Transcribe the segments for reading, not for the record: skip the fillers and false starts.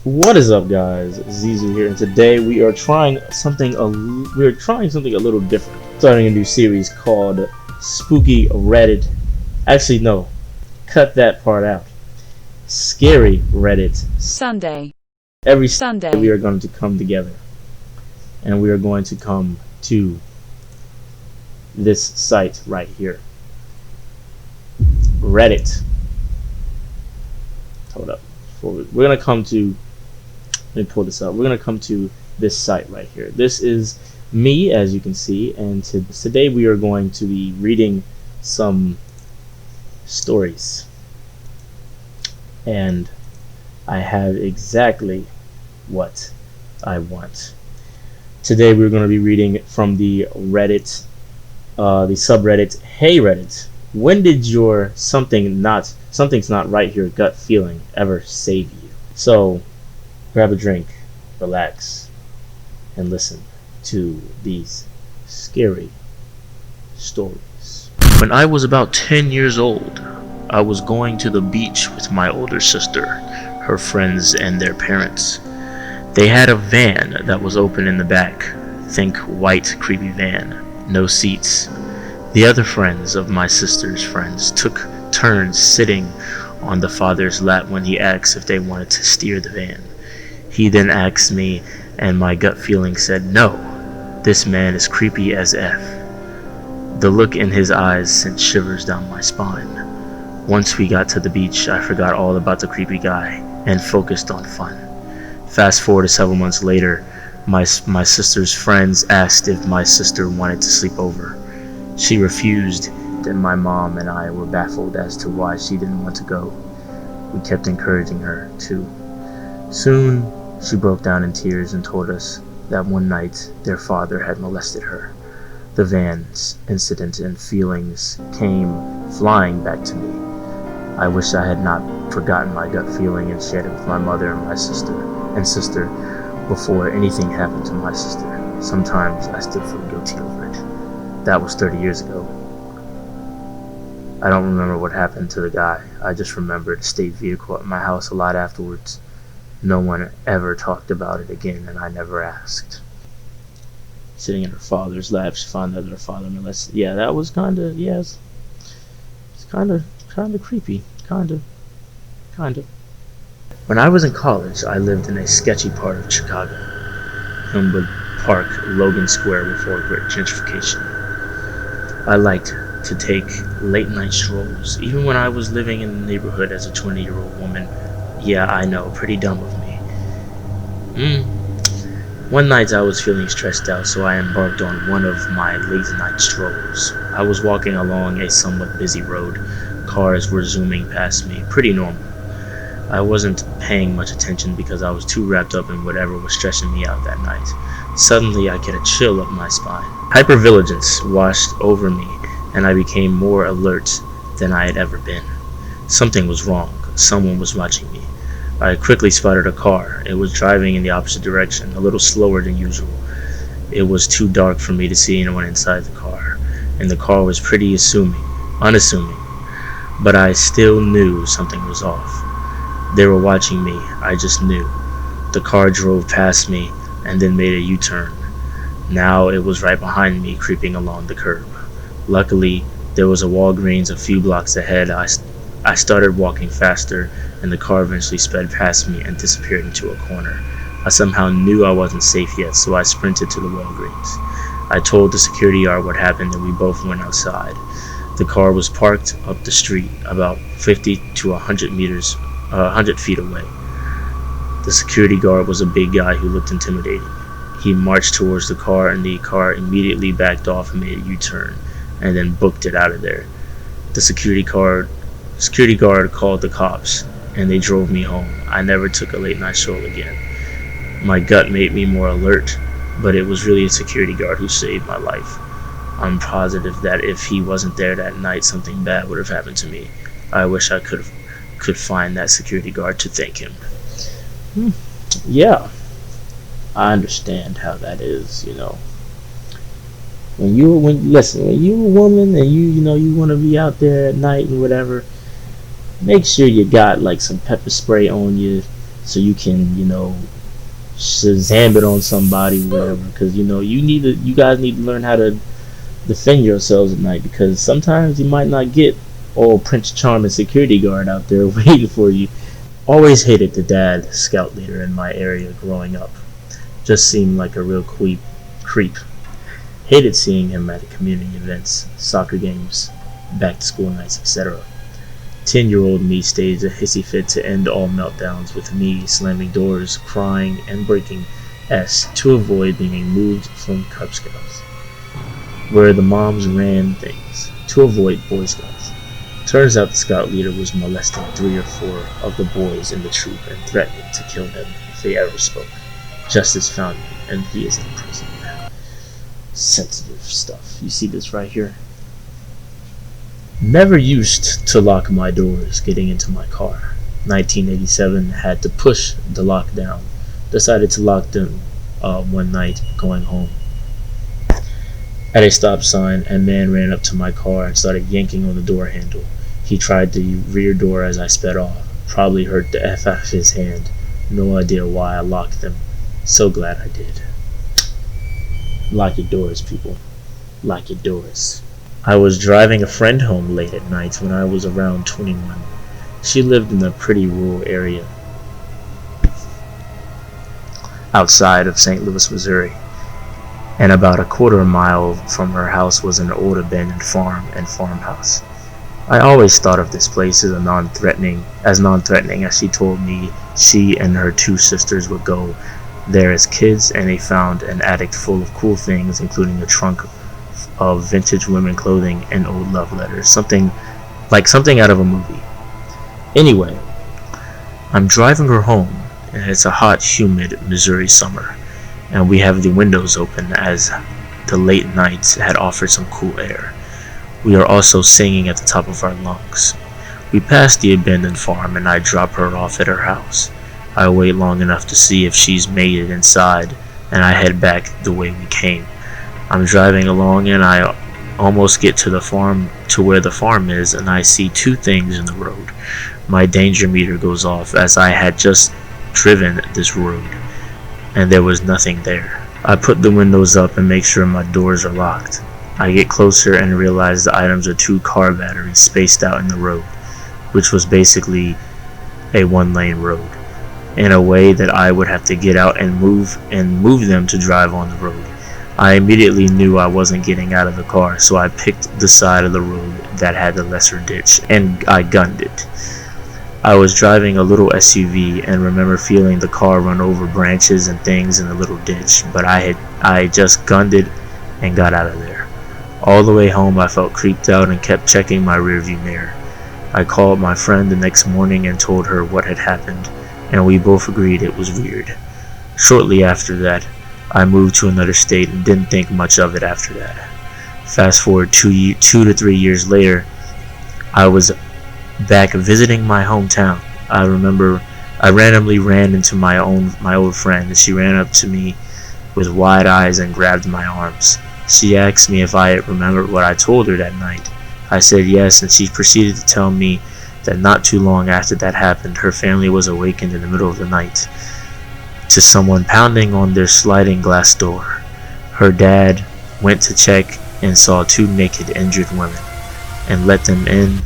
What is up, guys? Zezuu here, and today we are trying something a little different. Starting a new series called Spooky Reddit. Actually, no, cut that part out. Scary Reddit. Sunday. Every Sunday we are going to come together, and we are going to come to this site right here, Reddit. Hold up. We're gonna come to. Let me pull this up. We're gonna come to this site right here. This is me, as you can see, and today we are going to be reading some stories, and I have exactly what I want. Today we're going to be reading from the Reddit, the subreddit Hey Reddit. When did your something's not right here gut feeling ever save you? So grab a drink, relax, and listen to these scary stories. When I was about 10 years old, I was going to the beach with my older sister, her friends, and their parents. They had a van that was open in the back. Think white, creepy van, no seats. The other friends of my sister's friends took turns sitting on the father's lap when he asked if they wanted to steer the van. He then asked me, and my gut feeling said, no, this man is creepy as F. The look in his eyes sent shivers down my spine. Once we got to the beach, I forgot all about the creepy guy and focused on fun. Fast forward to several months later, my sister's friends asked if my sister wanted to sleep over. She refused, and my mom and I were baffled as to why she didn't want to go. We kept encouraging her to. Soon, she broke down in tears and told us that one night their father had molested her. The van's incident and feelings came flying back to me. I wish I had not forgotten my gut feeling and shared it with my mother and my sister before anything happened to my sister. Sometimes I still feel guilty over it. That was 30 years ago. I don't remember what happened to the guy. I just remembered a state vehicle at my house a lot afterwards. No one ever talked about it again, and I never asked. Sitting in her father's lap, she found out that her father molested. Yeah, that was it's kind of creepy. Kind of. When I was in college, I lived in a sketchy part of Chicago, Elmwood Park, Logan Square, before great gentrification. I liked to take late night strolls, even when I was living in the neighborhood as a 20-year-old woman. Yeah, I know, pretty dumb of me. One night I was feeling stressed out, so I embarked on one of my late night strolls. I was walking along a somewhat busy road. Cars were zooming past me, pretty normal. I wasn't paying much attention because I was too wrapped up in whatever was stressing me out that night. Suddenly I get a chill up my spine. Hypervigilance washed over me, and I became more alert than I had ever been. Something was wrong. Someone was watching me. I quickly spotted a car. It was driving in the opposite direction, a little slower than usual. It was too dark for me to see anyone inside the car, and the car was pretty unassuming. But I still knew something was off. They were watching me. I just knew. The car drove past me and then made a U-turn. Now it was right behind me, creeping along the curb. Luckily, there was a Walgreens a few blocks ahead. I started walking faster, and the car eventually sped past me and disappeared into a corner. I somehow knew I wasn't safe yet, so I sprinted to the Walgreens. I told the security guard what happened, and we both went outside. The car was parked up the street, about 50 to 100 feet away. The security guard was a big guy who looked intimidating. He marched towards the car, and the car immediately backed off and made a U-turn, and then booked it out of there. The security guard called the cops, and they drove me home. I never took a late night stroll again. My gut made me more alert, but it was really a security guard who saved my life. I'm positive that if he wasn't there that night, something bad would have happened to me. I wish I could find that security guard to thank him. Yeah, I understand how that is, When you're a woman and you want to be out there at night and whatever, make sure you got like some pepper spray on you, so you can, Shazam it on somebody, whatever. Because you guys need to learn how to defend yourselves at night, because sometimes you might not get old Prince Charming security guard out there waiting for you. Always hated the dad scout leader in my area growing up. Just seemed like a real creep. Hated seeing him at community events, soccer games, back to school nights, etc. 10-year-old me staged a hissy fit to end all meltdowns, with me slamming doors, crying, and breaking S to avoid being moved from Cub Scouts, where the moms ran things, to avoid Boy Scouts. Turns out the scout leader was molesting 3 or 4 of the boys in the troop and threatening to kill them if they ever spoke. Justice found him, and he is in prison now. Sensitive stuff. You see this right here? Never used to lock my doors getting into my car. 1987, had to push the lock down. Decided to lock them one night going home. At a stop sign, a man ran up to my car and started yanking on the door handle. He tried the rear door as I sped off. Probably hurt the F out of his hand. No idea why I locked them. So glad I did. Lock your doors, people. Lock your doors. I was driving a friend home late at night when I was around 21. She lived in a pretty rural area outside of St. Louis, Missouri, and about a quarter mile from her house was an old abandoned farm and farmhouse. I always thought of this place as non-threatening as she told me she and her 2 sisters would go there as kids, and they found an attic full of cool things, including a trunk of vintage women clothing and old love letters, something out of a movie. Anyway, I'm driving her home, and it's a hot, humid Missouri summer, and we have the windows open as the late nights had offered some cool air. We are also singing at the top of our lungs. We pass the abandoned farm, and I drop her off at her house. I wait long enough to see if she's made it inside, and I head back the way we came. I'm driving along, and I almost get to the farm, to where the farm is, and I see 2 things in the road. My danger meter goes off, as I had just driven this road, and there was nothing there. I put the windows up and make sure my doors are locked. I get closer and realize the items are 2 car batteries spaced out in the road, which was basically a 1-lane road, in a way that I would have to get out and move them to drive on the road. I immediately knew I wasn't getting out of the car, so I picked the side of the road that had the lesser ditch, and I gunned it. I was driving a little SUV and remember feeling the car run over branches and things in the little ditch, but I just gunned it and got out of there. All the way home I felt creeped out and kept checking my rearview mirror. I called my friend the next morning and told her what had happened, and we both agreed it was weird. Shortly after that, I moved to another state and didn't think much of it after that. Fast forward 2 to 3 years later, I was back visiting my hometown. I remember I randomly ran into my old friend, and she ran up to me with wide eyes and grabbed my arms. She asked me if I remembered what I told her that night. I said yes, and she proceeded to tell me that not too long after that happened, her family was awakened in the middle of the night to someone pounding on their sliding glass door. Her dad went to check and saw 2 naked, injured women and let them in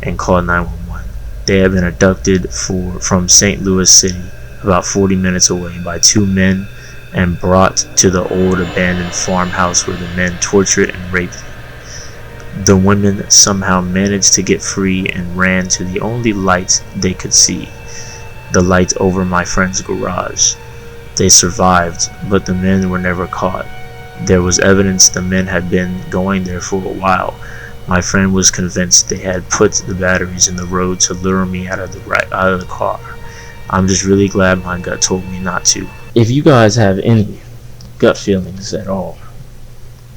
and called 911. They had been abducted from St. Louis City, about 40 minutes away, by 2 men and brought to the old abandoned farmhouse where the men tortured and raped them. The women somehow managed to get free and ran to the only light they could see, the light over my friend's garage. They survived, but the men were never caught. There was evidence the men had been going there for a while. My friend was convinced they had put the batteries in the road to lure me out of the car. I'm just really glad my gut told me not to. If you guys have any gut feelings at all,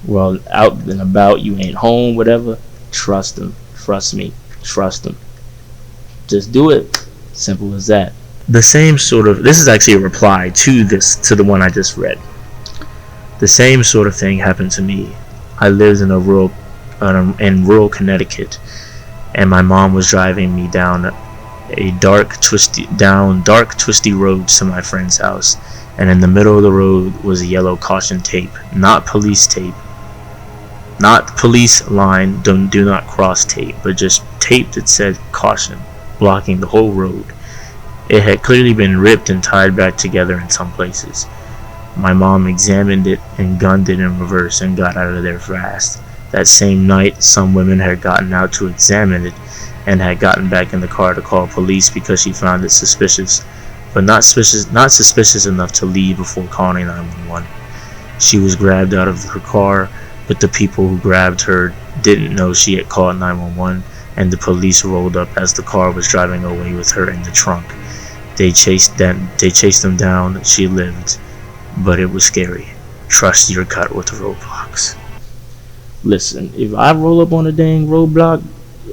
well, out and about, you ain't home, whatever, trust them. Trust me. Trust them. Just do it. Simple as that. The same sort of, this is actually a reply to the one I just read. The same sort of thing happened to me. I lived in rural Connecticut, and my mom was driving me down dark, twisty road to my friend's house, and in the middle of the road was a yellow caution tape, not police tape, not police line, do not cross tape, but just tape that said caution, blocking the whole road. It had clearly been ripped and tied back together in some places. My mom examined it and gunned it in reverse and got out of there fast. That same night, some women had gotten out to examine it and had gotten back in the car to call police because she found it suspicious, but not suspicious enough to leave before calling 911. She was grabbed out of her car, but the people who grabbed her didn't know she had called 911, and the police rolled up as the car was driving away with her in the trunk. They chased them down. She lived, but it was scary. Trust your gut with roadblocks. Listen, if I roll up on a dang roadblock,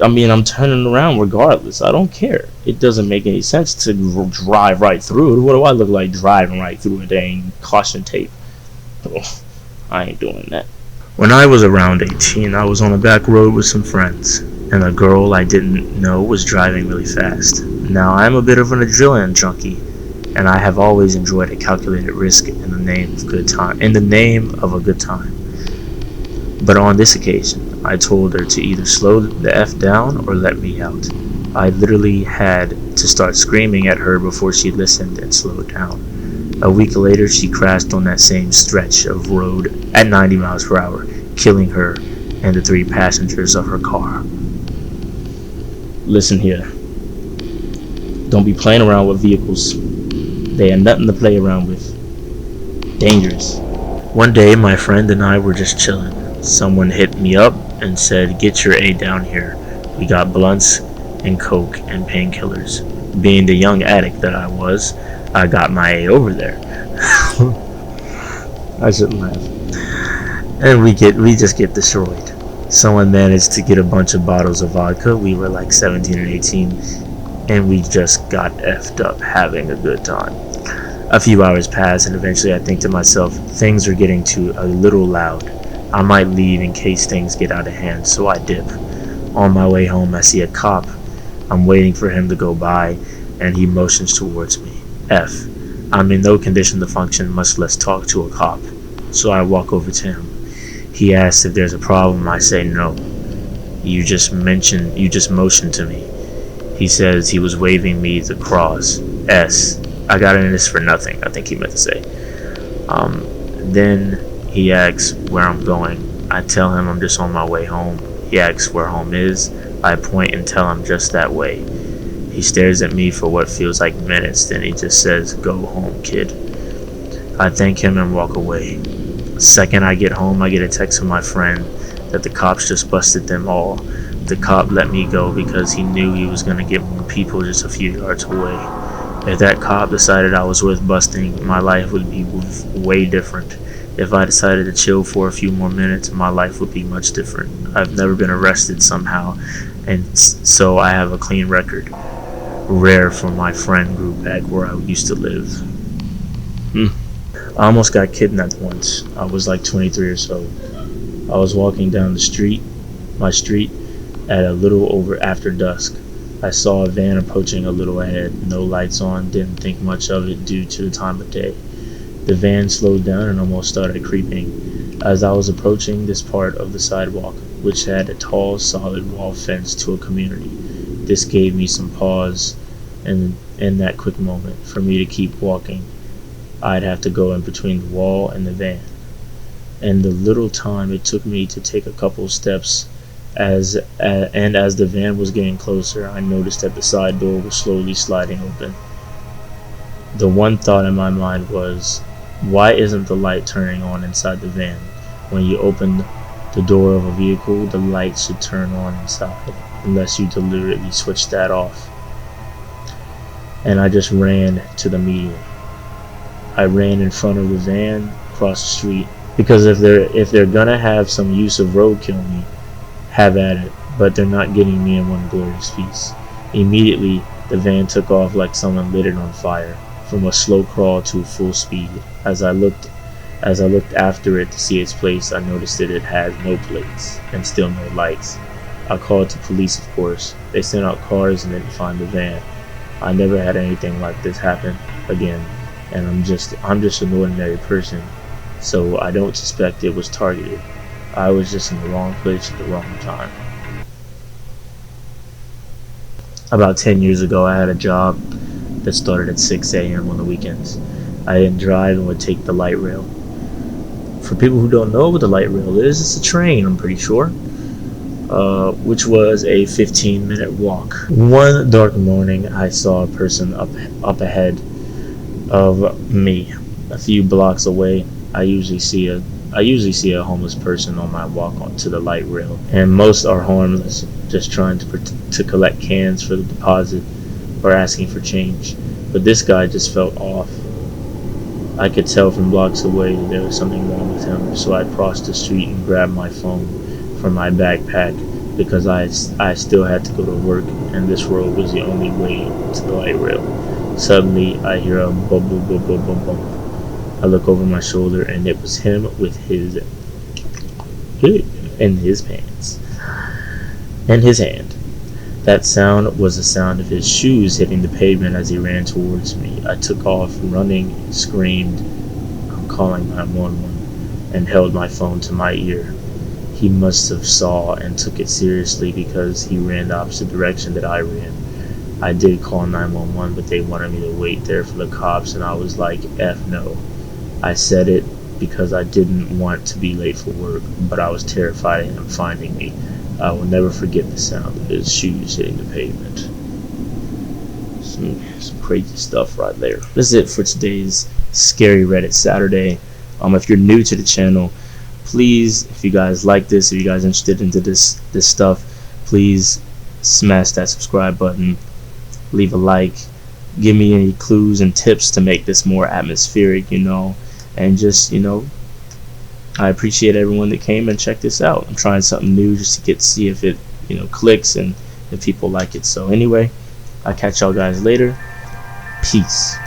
I'm turning around regardless. I don't care. It doesn't make any sense to drive right through it. What do I look like driving right through a dang caution tape? Oh, I ain't doing that. When I was around 18, I was on a back road with some friends, and a girl I didn't know was driving really fast. Now, I'm a bit of an adrenaline junkie, and I have always enjoyed a calculated risk in the name of a good time. But on this occasion, I told her to either slow the F down or let me out. I literally had to start screaming at her before she listened and slowed down. A week later, she crashed on that same stretch of road at 90 miles per hour, killing her and the 3 passengers of her car. Listen here. Don't be playing around with vehicles. They are nothing to play around with. Dangerous. One day, my friend and I were just chilling. Someone hit me up and said, "Get your A down here. We got blunts and coke and painkillers." Being the young addict that I was, I got my A over there. I shouldn't laugh. And we just get destroyed. Someone managed to get a bunch of bottles of vodka. We were like 17 and 18, and we just got effed up having a good time. A few hours pass, and eventually I think to myself, things are getting a little loud. I might leave in case things get out of hand, so I dip. On my way home, I see a cop. I'm waiting for him to go by, and he motions towards me. F. I'm in no condition to function, much less talk to a cop. So I walk over to him. He asks if there's a problem. I say no. You just motioned to me. He says he was waving me the cross. S. I got in this for nothing, I think he meant to say. Then he asks where I'm going. I tell him I'm just on my way home. He asks where home is. I point and tell him just that way. He stares at me for what feels like minutes, then he just says, "Go home, kid." I thank him and walk away. The second I get home, I get a text from my friend that the cops just busted them all. The cop let me go because he knew he was going to get more people just a few yards away. If that cop decided I was worth busting, my life would be way different. If I decided to chill for a few more minutes, my life would be much different. I've never been arrested somehow, and so I have a clean record. Rare for my friend group back where I used to live. I almost got kidnapped once. I was like 23 or so. I was walking down my street, at a little over after dusk. I saw a van approaching a little ahead. No lights on, didn't think much of it due to the time of day. The van slowed down and almost started creeping. As I was approaching this part of the sidewalk, which had a tall, solid wall fence to a community, this gave me some pause, and in that quick moment, for me to keep walking, I'd have to go in between the wall and the van. And the little time it took me to take a couple steps, as the van was getting closer, I noticed that the side door was slowly sliding open. The one thought in my mind was, why isn't the light turning on inside the van? When you open the door of a vehicle, the light should turn on inside, unless you deliberately switch that off. And I just ran to the median. I ran in front of the van, across the street, because if they're gonna have some use of roadkill me, have at it, but they're not getting me in one glorious piece. Immediately, the van took off like someone lit it on fire, from a slow crawl to full speed. As I looked after it to see its place, I noticed that it had no plates and still no lights. I called the police, of course. They sent out cars and didn't find the van. I never had anything like this happen again, and I'm just an ordinary person, so I don't suspect it was targeted. I was just in the wrong place at the wrong time. About 10 years ago, I had a job that started at 6 a.m. on the weekends. I didn't drive and would take the light rail. For people who don't know what the light rail is, it's a train, I'm pretty sure, which was a 15-minute walk. One dark morning, I saw a person up ahead of me, a few blocks away. I usually see a homeless person on my walk onto the light rail, and most are harmless, just trying to collect cans for the deposit or asking for change. But this guy just felt off. I could tell from blocks away that there was something wrong with him, so I crossed the street and grabbed my phone from my backpack because I still had to go to work, and this road was the only way to the light rail. Suddenly, I hear a bump, bump, bump, bump, bump, bump. I look over my shoulder, and it was him with his in his pants and his hand. That sound was the sound of his shoes hitting the pavement as he ran towards me. I took off running, screamed, "I'm calling 911," and held my phone to my ear. He must have saw and took it seriously because he ran the opposite direction that I ran. I did call 911, but they wanted me to wait there for the cops, and I was like, F no. I said it because I didn't want to be late for work, but I was terrified of him finding me. I will never forget the sound of his shoes hitting the pavement. Some crazy stuff right there. This is it for today's Scary Reddit Saturday. If you're new to the channel, please, if you guys like this, if you guys are interested into this stuff, please smash that subscribe button, leave a like, give me any clues and tips to make this more atmospheric, and just, I appreciate everyone that came and checked this out. I'm trying something new just to see if it, clicks and if people like it. So anyway, I'll catch y'all guys later. Peace.